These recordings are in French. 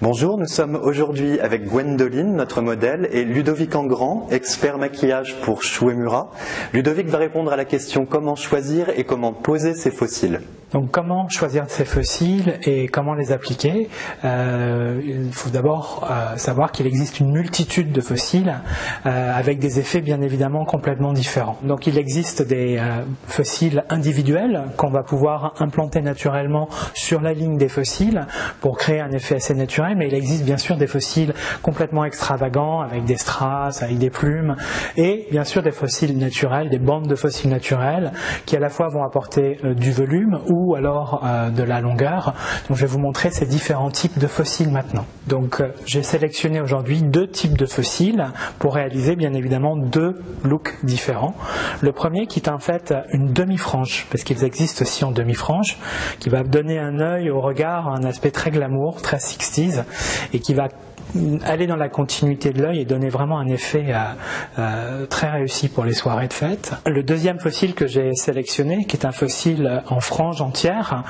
Bonjour, nous sommes aujourd'hui avec Gwendoline, notre modèle, et Ludovic Engrand, expert maquillage pour Shu Uemura. Ludovic va répondre à la question comment choisir et comment poser ses fossiles. Donc comment choisir ces fossiles et comment les appliquer? Il faut d'abord savoir qu'il existe une multitude de fossiles avec des effets bien évidemment complètement différents. Donc il existe des fossiles individuels qu'on va pouvoir implanter naturellement sur la ligne des fossiles pour créer un effet assez naturel, mais il existe bien sûr des fossiles complètement extravagants avec des strass, avec des plumes, et bien sûr des fossiles naturels, des bandes de fossiles naturels qui à la fois vont apporter du volume ou alors de la longueur. Donc je vais vous montrer ces différents types de fossiles maintenant. Donc j'ai sélectionné aujourd'hui deux types de fossiles pour réaliser bien évidemment deux looks différents. Le premier qui est en fait une demi-frange, parce qu'ils existent aussi en demi-frange, qui va donner un œil au regard, un aspect très glamour, très 60s, et qui va aller dans la continuité de l'œil et donner vraiment un effet très réussi pour les soirées de fête. Le deuxième fossile que j'ai sélectionné, qui est un fossile en frange entière,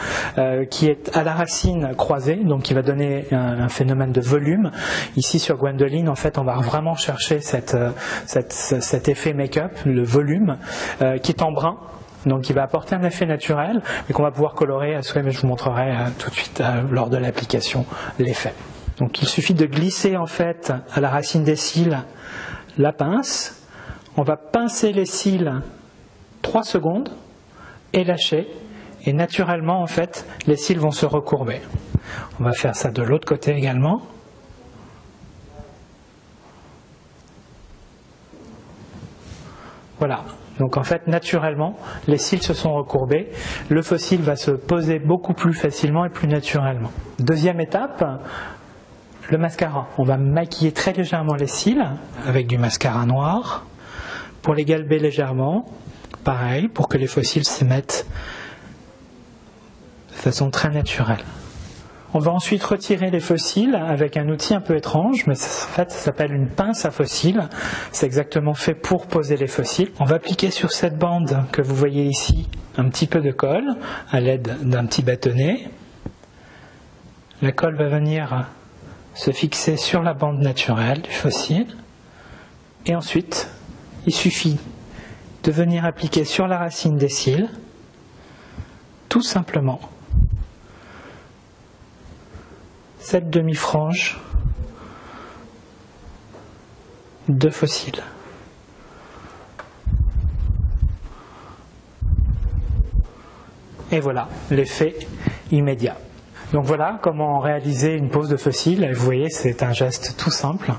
qui est à la racine croisée, donc qui va donner un phénomène de volume. Ici sur Gwendoline, en fait, on va vraiment chercher cet effet make-up, le volume, qui est en brun. Donc il va apporter un effet naturel, mais qu'on va pouvoir colorer à souhait, mais je vous montrerai tout de suite lors de l'application l'effet. Donc il suffit de glisser en fait à la racine des cils la pince. On va pincer les cils 3 secondes et lâcher. Et naturellement en fait les cils vont se recourber. On va faire ça de l'autre côté également. Voilà. Donc en fait, naturellement, les cils se sont recourbés, le fossile va se poser beaucoup plus facilement et plus naturellement. Deuxième étape, le mascara. On va maquiller très légèrement les cils avec du mascara noir pour les galber légèrement. Pareil, pour que les fossiles se mettent de façon très naturelle. On va ensuite retirer les fossiles avec un outil un peu étrange, mais en fait ça s'appelle une pince à fossiles. C'est exactement fait pour poser les fossiles. On va appliquer sur cette bande que vous voyez ici un petit peu de colle à l'aide d'un petit bâtonnet. La colle va venir se fixer sur la bande naturelle du fossile. Et ensuite, il suffit de venir appliquer sur la racine des cils, tout simplement, cette demi-frange de fossiles. Et voilà, l'effet immédiat. Donc voilà comment réaliser une pose de fossile. Et vous voyez, c'est un geste tout simple.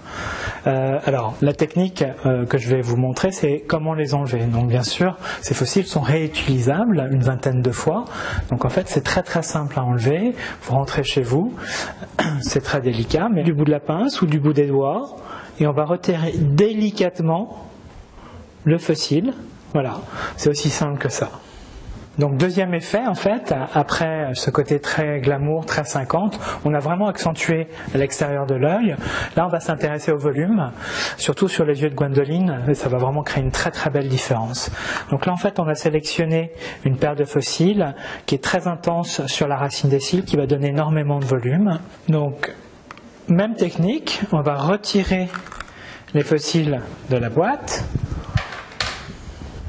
Alors, la technique que je vais vous montrer, c'est comment les enlever. Donc bien sûr, ces fossiles sont réutilisables une vingtaine de fois. Donc en fait, c'est très très simple à enlever. Vous rentrez chez vous, c'est très délicat, mais du bout de la pince ou du bout des doigts, et on va retirer délicatement le fossile. Voilà, c'est aussi simple que ça. Donc deuxième effet, en fait, après ce côté très glamour, très 50, on a vraiment accentué l'extérieur de l'œil. Là, on va s'intéresser au volume, surtout sur les yeux de Gwendoline, et ça va vraiment créer une très très belle différence. Donc là, en fait, on a sélectionné une paire de fossiles qui est très intense sur la racine des cils, qui va donner énormément de volume. Donc, même technique, on va retirer les fossiles de la boîte.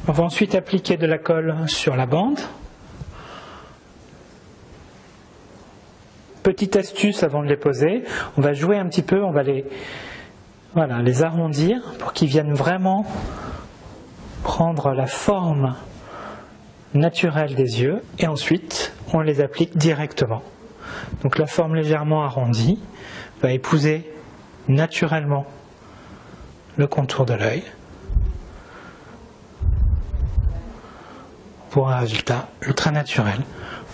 On va ensuite appliquer de la colle sur la bande. Petite astuce avant de les poser, on va jouer un petit peu, on va les arrondir pour qu'ils viennent vraiment prendre la forme naturelle des yeux, et ensuite on les applique directement. Donc la forme légèrement arrondie va épouser naturellement le contour de l'œil, pour un résultat ultra naturel.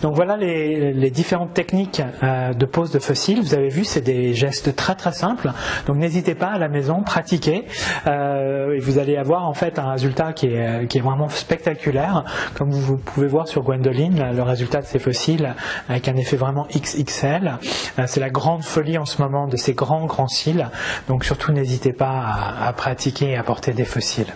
Donc voilà les différentes techniques de pose de fossiles. Vous avez vu, c'est des gestes très très simples. Donc n'hésitez pas à la maison, pratiquez. Et vous allez avoir en fait un résultat qui est vraiment spectaculaire. Comme vous pouvez voir sur Gwendoline, le résultat de ces fossiles avec un effet vraiment XXL. C'est la grande folie en ce moment de ces grands cils. Donc surtout n'hésitez pas à pratiquer et à porter des fossiles.